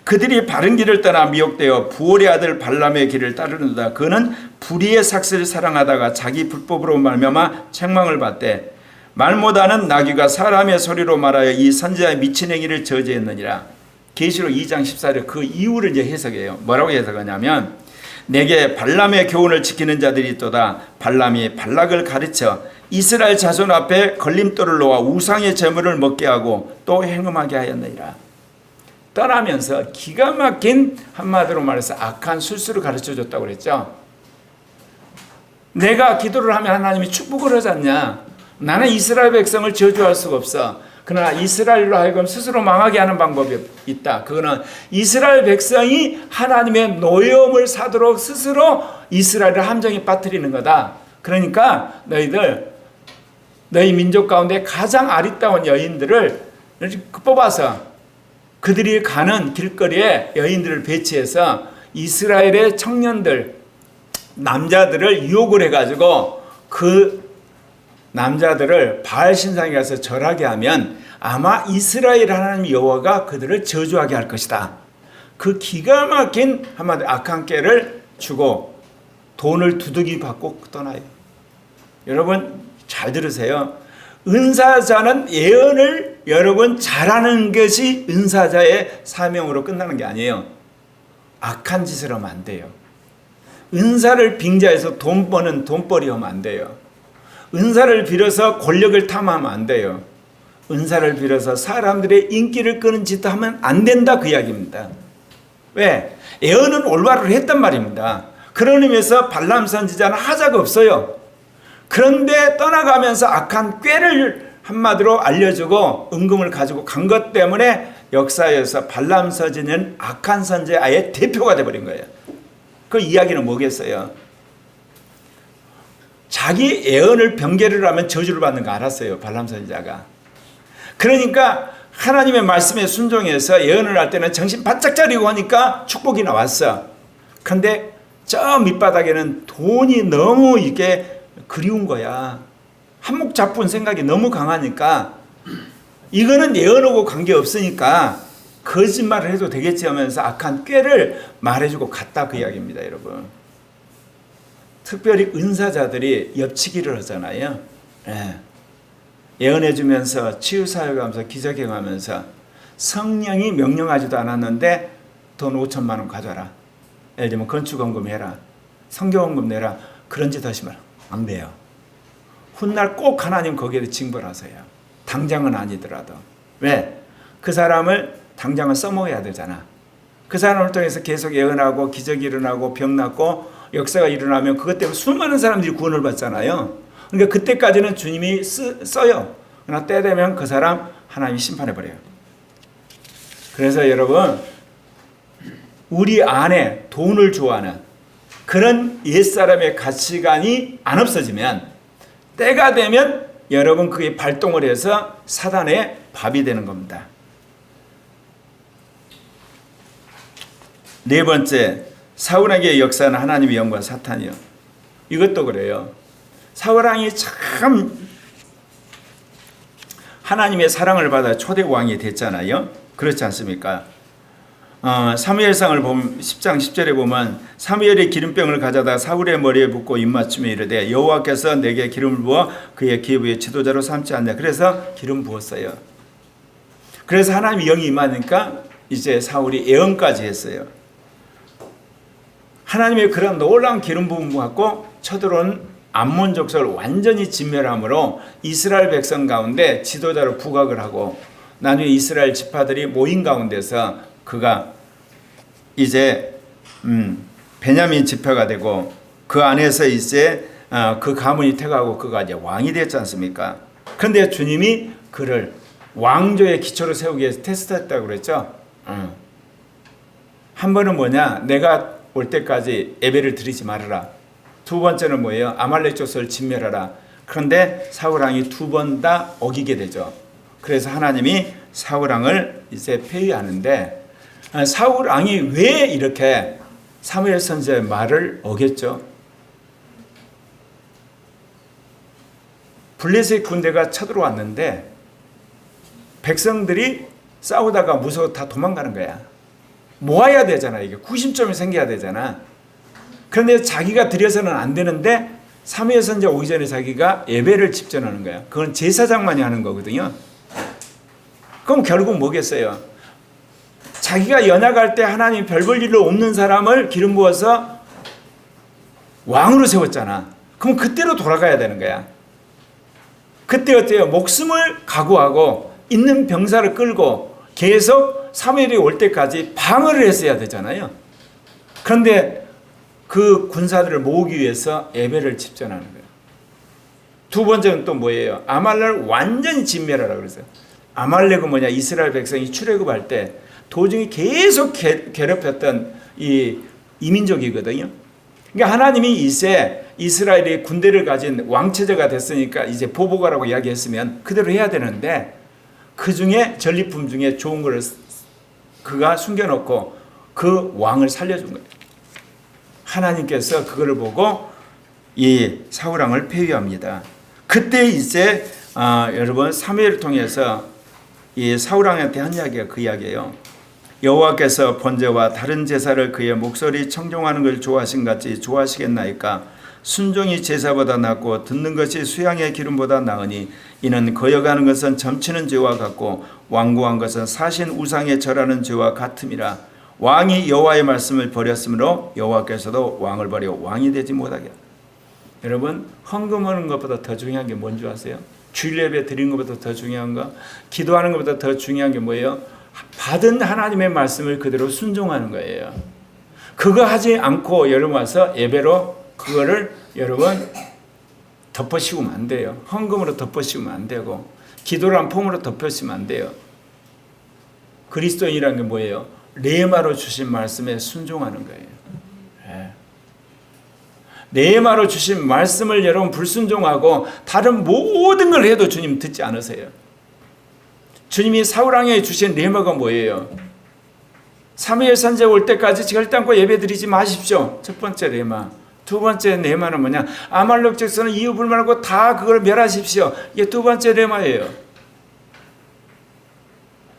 그들이 바른 길을 떠나 미혹되어 부올의 아들 발람의 길을 따르는다. 그는 불의의 삭슬을 사랑하다가 자기 불법으로 말미암아 책망을 받되 말 못하는 나귀가 사람의 소리로 말하여 이 선지자의 미친 행위를 저지했느니라. 계시록 2장 14절 그 이유를 이제 해석해요. 뭐라고 해석하냐면 내게 발람의 교훈을 지키는 자들이 있도다. 발람이 발락을 가르쳐 이스라엘 자손 앞에 걸림돌을 놓아 우상의 제물을 먹게 하고 또 행음하게 하였느니라. 떠나면서 기가 막힌, 한마디로 말해서 악한 술수를 가르쳐줬다고 그랬죠. 내가 기도를 하면 하나님이 축복을 하지 않냐. 나는 이스라엘 백성을 저주할 수가 없어. 그러나 이스라엘로 하여금 스스로 망하게 하는 방법이 있다. 그거는 이스라엘 백성이 하나님의 노여움을 사도록 스스로 이스라엘을 함정에 빠뜨리는 거다. 그러니까 너희 민족 가운데 가장 아리따운 여인들을 뽑아서 그들이 가는 길거리에 여인들을 배치해서 이스라엘의 청년들, 남자들을 유혹을 해가지고 그 남자들을 바알 신상에 가서 절하게 하면 아마 이스라엘 하나님 여호와가 그들을 저주하게 할 것이다. 그 기가 막힌 한마디 악한 깨를 주고 돈을 두둑이 받고 떠나요. 여러분 잘 들으세요. 은사자는 예언을 여러분 잘하는 것이 은사자의 사명으로 끝나는 게 아니에요. 악한 짓을 하면 안 돼요. 은사를 빙자해서 돈 버는 돈벌이 하면 안 돼요. 은사를 빌어서 권력을 탐하면 안 돼요. 은사를 빌어서 사람들의 인기를 끄는 짓도 하면 안 된다, 그 이야기입니다. 왜? 예언은 올바르게 했단 말입니다. 그런 의미에서 발람 선지자는 하자가 없어요. 그런데 떠나가면서 악한 꾀를 한마디로 알려주고 은금을 가지고 간 것 때문에 역사에서 발람 선지자는 악한 선지자의 아예 대표가 돼버린 거예요. 그 이야기는 뭐겠어요? 자기 예언을 변개를 하면 저주를 받는 거 알았어요, 발람 선지자가. 그러니까 하나님의 말씀에 순종해서 예언을 할 때는 정신 바짝 차리고 하니까 축복이 나왔어. 그런데 저 밑바닥에는 돈이 너무 이게 그리운 거야. 한몫 잡은 생각이 너무 강하니까 이거는 예언하고 관계없으니까 거짓말을 해도 되겠지 하면서 악한 꾀를 말해주고 갔다, 그 이야기입니다, 여러분. 특별히 은사자들이 엽치기를 하잖아요. 예언해주면서 치유사역하면서 기적행하면서 성령이 명령하지도 않았는데 돈 5천만 원 가져라. 예를 들면 건축원금 해라. 성경원금 내라. 그런 짓 하시면 안 돼요. 훗날 꼭 하나님 거기에 징벌하세요. 당장은 아니더라도. 왜? 그 사람을 당장은 써먹어야 되잖아. 그 사람을 통해서 계속 예언하고 기적이 일어나고 병 낫고 역사가 일어나면 그것 때문에 수많은 사람들이 구원을 받잖아요. 그러니까 그때까지는 주님이 써요. 그러나 때 되면 그 사람 하나님이 심판해버려요. 그래서 여러분, 우리 안에 돈을 좋아하는 그런 옛사람의 가치관이 안 없어지면 때가 되면 여러분 그게 발동을 해서 사단의 밥이 되는 겁니다. 네 번째, 사울왕의 역사는 하나님의 영과 사탄이요. 이것도 그래요. 사울왕이 참 하나님의 사랑을 받아 초대 왕이 됐잖아요. 그렇지 않습니까? 사무엘상을 보면 10장 10절에 보면 사무엘이 기름병을 가져다 사울의 머리에 붓고 입맞춤에 이르되 여호와께서 내게 기름을 부어 그의 기부의 지도자로 삼지 않냐. 그래서 기름 부었어요. 그래서 하나님의 영이 임하니까 이제 사울이 예언까지 했어요. 하나님의 그런 놀라운 기름 부음 갖고 쳐들어온 암몬 족속을 완전히 진멸함으로 이스라엘 백성 가운데 지도자로 부각을 하고 나중에 이스라엘 지파들이 모인 가운데서 그가 이제 베냐민 지파가 되고 그 안에서 이제 그 가문이 퇴가하고 그가 이제 왕이 됐지 않습니까? 그런데 주님이 그를 왕조의 기초로 세우기 위해서 테스트했다고 그랬죠. 한 번은 뭐냐? 내가 올 때까지 예배를 드리지 말아라. 두 번째는 뭐예요? 아말렉 족속을 진멸하라. 그런데 사울왕이 두 번 다 어기게 되죠. 그래서 하나님이 사울왕을 이제 폐위하는데 사울왕이 왜 이렇게 사무엘 선지자의 말을 어겼죠? 블레셋 군대가 쳐들어왔는데 백성들이 싸우다가 무서워 다 도망가는 거야. 모아야 되잖아. 이게 구심점이 생겨야 되잖아. 그런데 자기가 들여서는 안 되는데 사무엘 선지자 오기 전에 자기가 예배를 집전하는 거야. 그건 제사장만이 하는 거거든요. 그럼 결국 뭐겠어요? 자기가 연약할 때 하나님 별 볼 일로 없는 사람을 기름 부어서 왕으로 세웠잖아. 그럼 그때로 돌아가야 되는 거야. 그때 어때요? 목숨을 각오하고 있는 병사를 끌고 계속 사무엘이 올 때까지 방어를 했어야 되잖아요. 그런데 그 군사들을 모으기 위해서 예배를 집전하는 거예요. 두 번째는 또 뭐예요? 아말렉을 완전히 진멸하라 그랬어요. 아말렉은 뭐냐? 이스라엘 백성이 출애굽할 때 도중에 계속 괴롭혔던 이민족이거든요. 그러니까 하나님이 이제 이스라엘이 군대를 가진 왕체제가 됐으니까 이제 보복하라고 이야기했으면 그대로 해야 되는데 그 중에 전리품 중에 좋은 걸 그가 숨겨놓고 그 왕을 살려준 거예요. 하나님께서 그거를 보고 이 사울왕을 폐위합니다. 그때 이제 여러분 사무엘을 통해서 이 사울왕한테 한 이야기가 그 이야기예요. 여호와께서 번제와 다른 제사를 그의 목소리 청종하는 걸 좋아하신 같이 좋아하시겠나이까? 순종이 제사보다 낫고 듣는 것이 수양의 기름보다 나으니 이는 거역하는 것은 점치는 죄와 같고 완고한 것은 사신 우상에 절하는 죄와 같음이라. 왕이 여호와의 말씀을 버렸으므로 여호와께서도 왕을 버려 왕이 되지 못하게. 여러분 헌금하는 것보다 더 중요한 게 뭔지 아세요? 주일 예배 드리는 것보다 더 중요한 거, 기도하는 것보다 더 중요한 게 뭐예요? 받은 하나님의 말씀을 그대로 순종하는 거예요. 그거 하지 않고 여러분 와서 예배로 그거를 여러분 덮어씌우면 안 돼요. 헌금으로 덮어씌우면 안 되고 기도란 폼으로 덮어씌우면 안 돼요. 그리스도인이라는 게 뭐예요? 레마로 주신 말씀에 순종하는 거예요. 레마로 주신 말씀을 여러분 불순종하고 다른 모든 걸 해도 주님 듣지 않으세요. 주님이 사울왕에게 주신 레마가 뭐예요? 사무엘 선지자 올 때까지 절단코 예배드리지 마십시오. 첫 번째 레마. 두 번째 레마는 뭐냐? 아말렉 족속은 이유 불만하고 다 그걸 멸하십시오. 이게 두 번째 레마예요.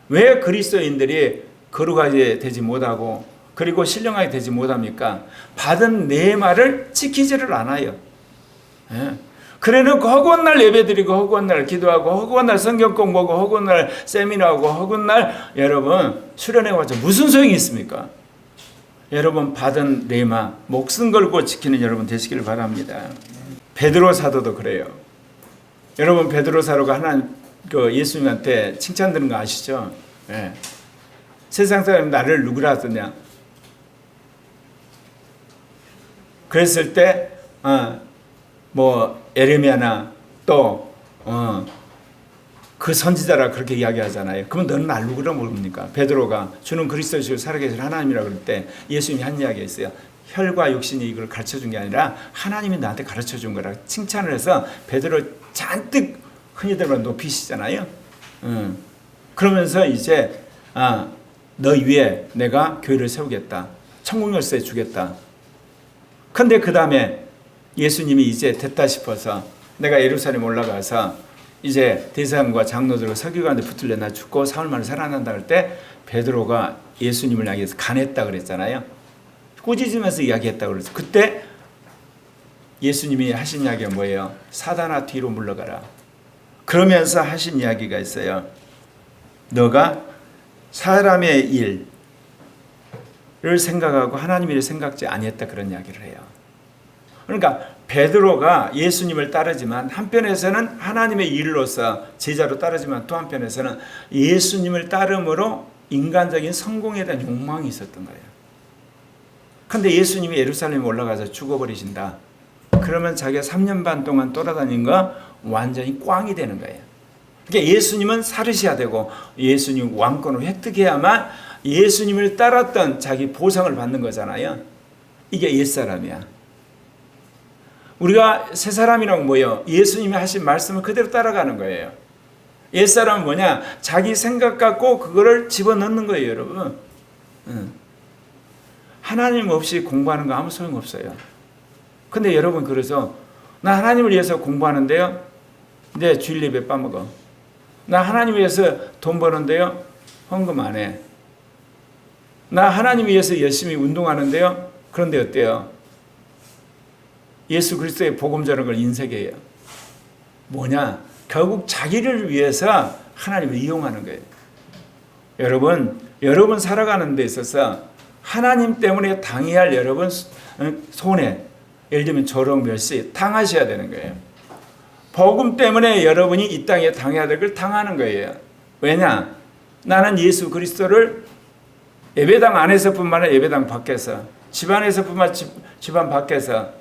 왜 그리스도인들이 거룩하게 되지 못하고 그리고 신령하게 되지 못합니까? 받은 레마를 지키지를 않아요. 그래놓고 허구한 날 예배드리고 허구한 날 기도하고 허구한 날 성경 공부하고 허구한 날 세미나하고 허구한 날 여러분 수련회와서 무슨 소용이 있습니까? 여러분 받은 레마 목숨 걸고 지키는 여러분 되시기를 바랍니다. 베드로 사도도 그래요. 여러분 베드로 사도가 하나님 예수님한테 칭찬 드는 거 아시죠? 네. 세상 사람이 나를 누구라 하더냐? 그랬을 때 에레미야나 또 그 선지자라 그렇게 이야기하잖아요. 그러면 너는 날 누구라 모릅니까? 베드로가 주는 그리스도시고 살아계신 하나님이라고 그럴 때 예수님이 한 이야기가 있어요. 혈과 육신이 이걸 가르쳐준 게 아니라 하나님이 나한테 가르쳐준 거라 칭찬을 해서 베드로 잔뜩 흔히들 높이시잖아요. 그러면서 이제 너 위에 내가 교회를 세우겠다. 천국 열쇠 주겠다. 근데 그 다음에 예수님이 이제 됐다 싶어서 내가 예루살렘 올라가서 이제 대사장과 장로들과 서기관들 붙들려 나 죽고 사흘 만에 살아난다 할 때 베드로가 예수님을 향해서 간했다 그랬잖아요. 꾸짖으면서 이야기했다 그랬어. 그때 예수님이 하신 이야기가 뭐예요? 사단아 뒤로 물러가라. 그러면서 하신 이야기가 있어요. 너가 사람의 일을 생각하고 하나님의 일을 생각지 아니했다 그런 이야기를 해요. 그러니까 베드로가 예수님을 따르지만 한편에서는 하나님의 일로서 제자로 따르지만 또 한편에서는 예수님을 따름으로 인간적인 성공에 대한 욕망이 있었던 거예요. 그런데 예수님이 예루살렘에 올라가서 죽어버리신다. 그러면 자기가 3년 반 동안 돌아다닌 거 완전히 꽝이 되는 거예요. 그러니까 예수님은 살으셔야 되고 예수님 왕권을 획득해야만 예수님을 따랐던 자기 보상을 받는 거잖아요. 이게 옛사람이야. 우리가 새 사람이라고 뭐예요? 예수님이 하신 말씀을 그대로 따라가는 거예요. 옛사람은 뭐냐? 자기 생각 갖고 그거를 집어넣는 거예요, 여러분. 하나님 없이 공부하는 거 아무 소용없어요. 근데 여러분 그래서 나 하나님을 위해서 공부하는데요. 내 주일 예배 빠먹어. 나 하나님 위해서 돈 버는데요, 헌금 안 해. 나 하나님 위해서 열심히 운동하는데요, 그런데 어때요? 예수 그리스도의 복음 전하는 걸 인색해요. 뭐냐? 결국 자기를 위해서 하나님을 이용하는 거예요. 여러분 살아가는 데 있어서 하나님 때문에 당해야 할 여러분 손해, 예를 들면 조롱, 멸시 당하셔야 되는 거예요. 복음 때문에 여러분이 이 땅에 당해야 될 걸 당하는 거예요. 왜냐? 나는 예수 그리스도를 예배당 안에서뿐만 아니라 예배당 밖에서, 집안에서뿐만 집안 밖에서,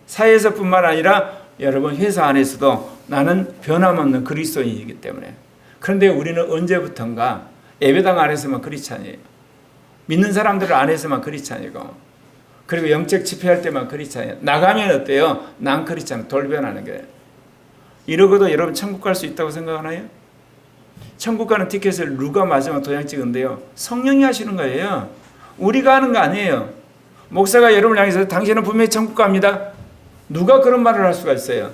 사회에서뿐만 아니라 여러분 회사 안에서도 나는 변함없는 그리스도인이기 때문에. 그런데 우리는 언제부턴가 예배당 안에서만 크리스찬이에요. 믿는 사람들 안에서만 크리스찬이고, 그리고 영적 집회할 때만 크리스찬이에요. 나가면 어때요? 난 크리스찬 돌변하는 거예요. 이러고도 여러분 천국 갈 수 있다고 생각하나요? 천국 가는 티켓을 누가 마지막 도장 찍은데요? 성령이 하시는 거예요. 우리가 하는 거 아니에요. 목사가 여러분을 향해서 당신은 분명히 천국 갑니다. 누가 그런 말을 할 수가 있어요?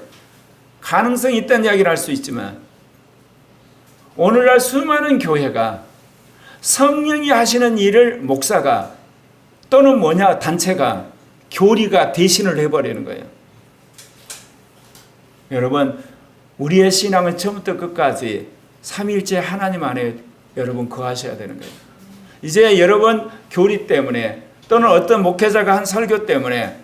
가능성이 있다는 이야기를 할 수 있지만, 오늘날 수많은 교회가 성령이 하시는 일을 목사가 또는 단체가, 교리가 대신을 해버리는 거예요. 여러분, 우리의 신앙은 처음부터 끝까지 삼위일체 하나님 안에 여러분 거하셔야 되는 거예요. 이제 여러분 교리 때문에, 또는 어떤 목회자가 한 설교 때문에,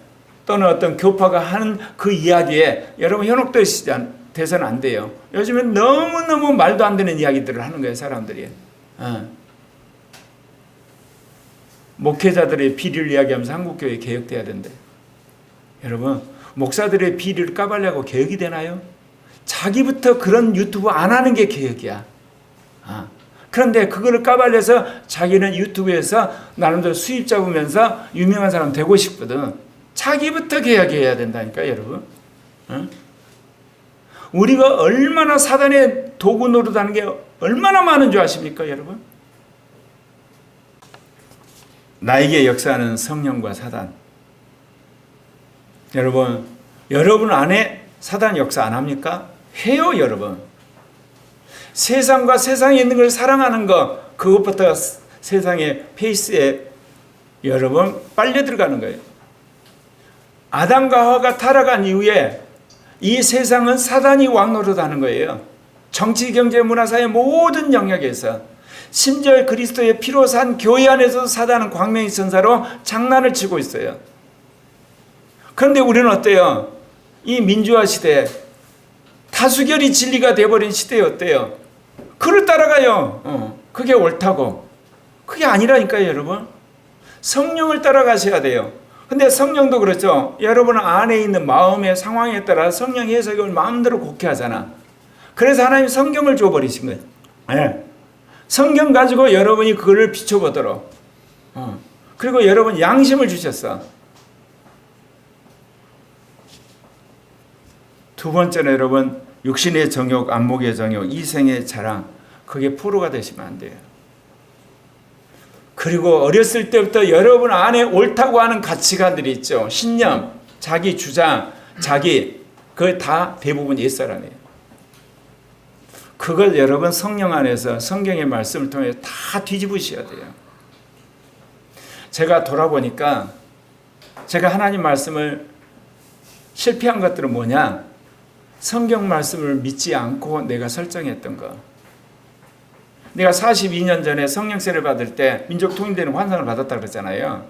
또는 어떤 교파가 하는 그 이야기에 여러분 현혹돼서는 안 돼요. 요즘엔 너무너무 말도 안 되는 이야기들을 하는 거예요, 사람들이. 목회자들의 비리를 이야기하면서 한국교회 개혁돼야 된대. 여러분, 목사들의 비리를 까발려고 개혁이 되나요? 자기부터 그런 유튜브 안 하는 게 개혁이야. 그런데 그거를 까발려서 자기는 유튜브에서 나름대로 수입 잡으면서 유명한 사람 되고 싶거든. 자기부터 개혁해야 된다니까, 여러분. 우리가 얼마나 사단의 도구 노릇하는 게 얼마나 많은 줄 아십니까, 여러분? 나에게 역사하는 성령과 사단. 여러분 안에 사단 역사 안 합니까? 해요, 여러분. 세상과 세상에 있는 걸 사랑하는 거, 그것부터 세상의 페이스에 여러분 빨려 들어가는 거예요. 아담과 하와가 타락한 이후에 이 세상은 사단이 왕노릇하는 거예요. 정치, 경제, 문화, 사회 모든 영역에서, 심지어 그리스도의 피로 산 교회 안에서도 사단은 광명의 천사로 장난을 치고 있어요. 그런데 우리는 어때요? 이 민주화 시대, 다수결이 진리가 되어버린 시대에 어때요? 그를 따라가요. 그게 옳다고. 그게 아니라니까요, 여러분. 성령을 따라가셔야 돼요. 근데 성령도 그렇죠. 여러분 안에 있는 마음의 상황에 따라 성령 해석을 마음대로 곡해 하잖아. 그래서 하나님이 성경을 줘버리신 거예요. 네. 성경 가지고 여러분이 그거를 비춰보도록. 그리고 여러분 양심을 주셨어. 두 번째는 여러분, 육신의 정욕, 안목의 정욕, 이생의 자랑, 그게 포로가 되시면 안 돼요. 그리고 어렸을 때부터 여러분 안에 옳다고 하는 가치관들이 있죠. 신념, 자기 주장, 그걸 다 대부분 옛사람이에요. 그걸 여러분 성령 안에서 성경의 말씀을 통해 다 뒤집으셔야 돼요. 제가 돌아보니까 제가 하나님 말씀을 실패한 것들은 뭐냐? 성경 말씀을 믿지 않고 내가 설정했던 거. 내가 42년 전에 성령세를 받을 때 민족 통일되는 환상을 받았다고 그랬잖아요.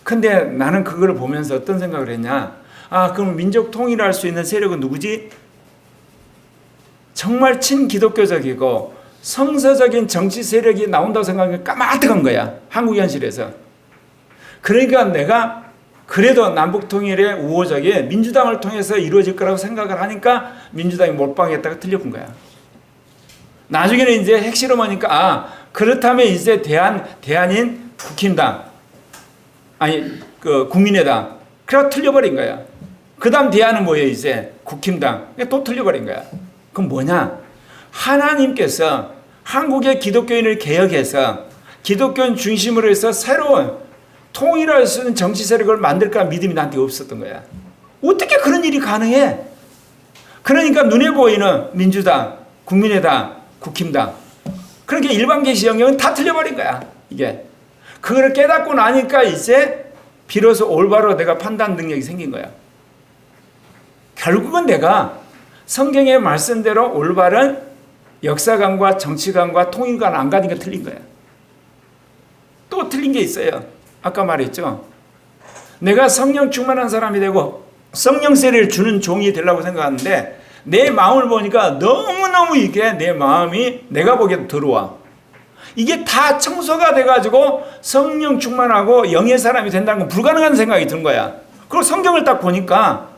근데 나는 그걸 보면서 어떤 생각을 했냐? 그럼 민족 통일할 수 있는 세력은 누구지? 정말 친기독교적이고 성서적인 정치 세력이 나온다고 생각하면 까마득한 거야. 한국 현실에서. 그러니까 내가 그래도 남북통일의 우호적인 민주당을 통해서 이루어질 거라고 생각을 하니까 민주당이 몰빵했다가 틀려본 거야. 나중에는 이제 핵실험하니까 그렇다면 이제 대안인 국힘당, 국민의당, 그래서 틀려버린 거야. 그 다음 대안은 뭐예요? 이제 국힘당, 또 틀려버린 거야. 그럼 뭐냐? 하나님께서 한국의 기독교인을 개혁해서 기독교인 중심으로 해서 새로운 통일할 수 있는 정치 세력을 만들까 믿음이 나한테 없었던 거야. 어떻게 그런 일이 가능해? 그러니까 눈에 보이는 민주당, 국민의당, 국힘당, 그렇게 일반 계시 영역은 다 틀려버린 거야. 이게 그걸 깨닫고 나니까 이제 비로소 올바로 내가 판단 능력이 생긴 거야. 결국은 내가 성경의 말씀대로 올바른 역사관과 정치관과 통일관 안 가는 게 틀린 거야. 또 틀린 게 있어요. 아까 말했죠. 내가 성령 충만한 사람이 되고 성령 세례를 주는 종이 되려고 생각하는데 내 마음을 보니까 너무너무 이게 내 마음이 내가 보기에도 더러워. 이게 다 청소가 돼가지고 성령 충만하고 영의 사람이 된다는 건 불가능한 생각이 드는 거야. 그리고 성경을 딱 보니까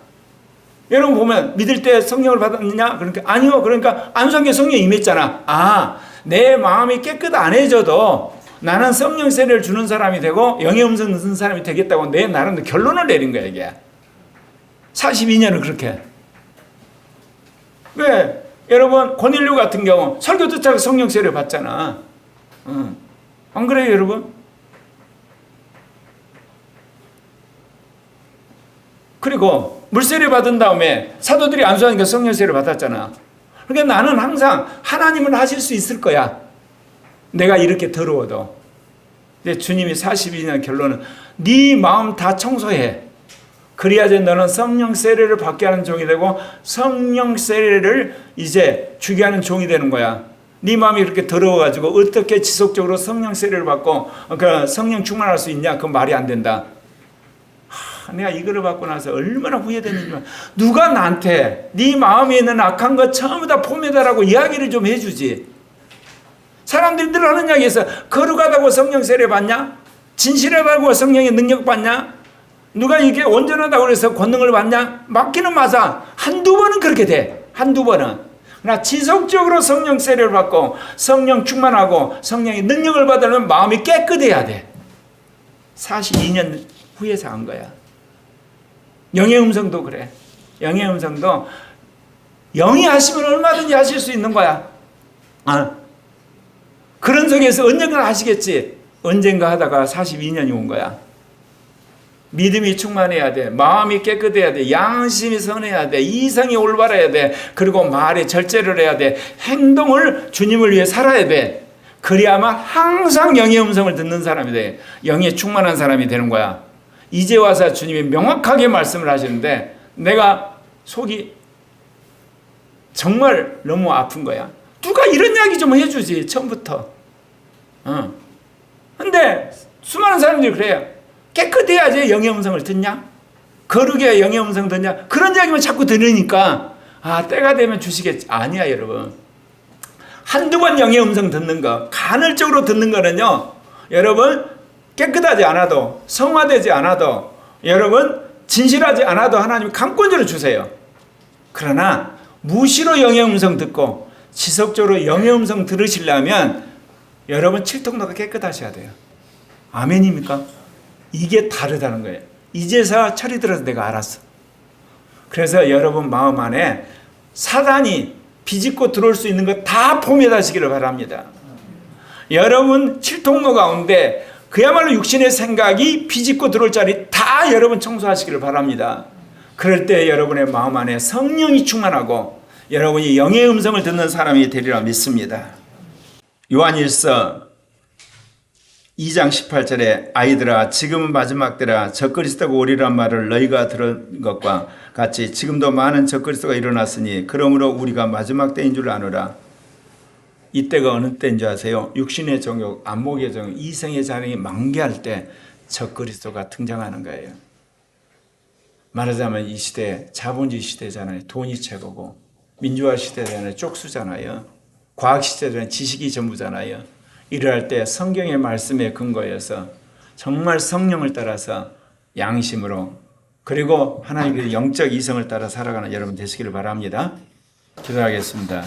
여러분 보면 믿을 때 성령을 받았느냐? 그러니까 아니요. 그러니까 안수한게 성령이 임했잖아. 아, 내 마음이 깨끗 안 해져도 나는 성령 세례를 주는 사람이 되고 영의 음성 듣는 사람이 되겠다고 내 나름대로 결론을 내린 거야 이게. 42년을 그렇게. 왜? 여러분 고넬료 같은 경우 설교 듣자고 성령 세례를 받잖아. 안 그래요 여러분? 그리고 물세례 받은 다음에 사도들이 안수하니까 성령 세례를 받았잖아. 그러니까 나는 항상 하나님은 하실 수 있을 거야. 내가 이렇게 더러워도. 근데 주님이 42년 결론은 네 마음 다 청소해. 그래야지 너는 성령 세례를 받게 하는 종이 되고 성령 세례를 이제 주게 하는 종이 되는 거야. 네 마음이 그렇게 더러워가지고 어떻게 지속적으로 성령 세례를 받고 그 성령 충만할 수 있냐? 그건 말이 안 된다. 내가 이거를 받고 나서 얼마나 후회되는지. 누가 나한테 네 마음에 있는 악한 것 전부 다 포매다라고 이야기를 좀 해주지. 사람들이 늘 하는 이야기에서 거룩하다고 성령 세례 받냐? 진실하다고 성령의 능력 받냐? 누가 이게 온전하다고 해서 권능을 받냐? 맞기는 맞아. 한두 번은 그렇게 돼. 한두 번은. 그러나 지속적으로 성령 세례를 받고 성령 충만하고 성령의 능력을 받으려면 마음이 깨끗해야 돼. 42년 후에서 한 거야. 영의 음성도 그래. 영의 음성도 영이 하시면 얼마든지 하실 수 있는 거야. 그런 속에서 언젠가 하시겠지. 언젠가 하다가 42년이 온 거야. 믿음이 충만해야 돼. 마음이 깨끗해야 돼. 양심이 선해야 돼. 이성이 올바라야 돼. 그리고 말에 절제를 해야 돼. 행동을 주님을 위해 살아야 돼. 그래야만 항상 영의 음성을 듣는 사람이 돼. 영에 충만한 사람이 되는 거야. 이제 와서 주님이 명확하게 말씀을 하시는데 내가 속이 정말 너무 아픈 거야. 누가 이런 이야기 좀 해주지 처음부터. 근데 수많은 사람들이 그래요. 깨끗해야지 영의 음성을 듣냐? 거룩해야 영의 음성 듣냐? 그런 이야기만 자꾸 들으니까 때가 되면 주시겠지. 아니야 여러분. 한두 번 영의 음성 듣는 거, 간헐적으로 듣는 거는요, 여러분 깨끗하지 않아도, 성화되지 않아도, 여러분 진실하지 않아도 하나님이 강권적으로 주세요. 그러나 무시로 영의 음성 듣고 지속적으로 영의 음성 들으시려면 여러분 칠통로가 깨끗하셔야 돼요. 아멘입니까? 이게 다르다는 거예요. 이제서 철이 들어서 내가 알았어. 그래서 여러분 마음 안에 사단이 비집고 들어올 수 있는 거 다 포맷하시기를 바랍니다. 여러분 칠통로 가운데 그야말로 육신의 생각이 비집고 들어올 자리 다 여러분 청소하시기를 바랍니다. 그럴 때 여러분의 마음 안에 성령이 충만하고 여러분이 영의 음성을 듣는 사람이 되리라 믿습니다. 요한일서 2장 18절에 아이들아 지금은 마지막 때라 적그리스도가 오리란 말을 너희가 들은 것과 같이 지금도 많은 적그리스도가 일어났으니 그러므로 우리가 마지막 때인 줄 아노라. 이때가 어느 때인 줄 아세요? 육신의 정욕, 안목의 정욕, 이성의 자랑이 만개할 때 적그리스도가 등장하는 거예요. 말하자면 이 시대 자본주의 시대잖아요. 돈이 최고고 민주화 시대잖아요. 쪽수잖아요. 과학 시대잖아요. 지식이 전부잖아요. 이러할 때 성경의 말씀에 근거해서 정말 성령을 따라서 양심으로 그리고 하나님의 영적 이성을 따라 살아가는 여러분 되시기를 바랍니다. 기도하겠습니다.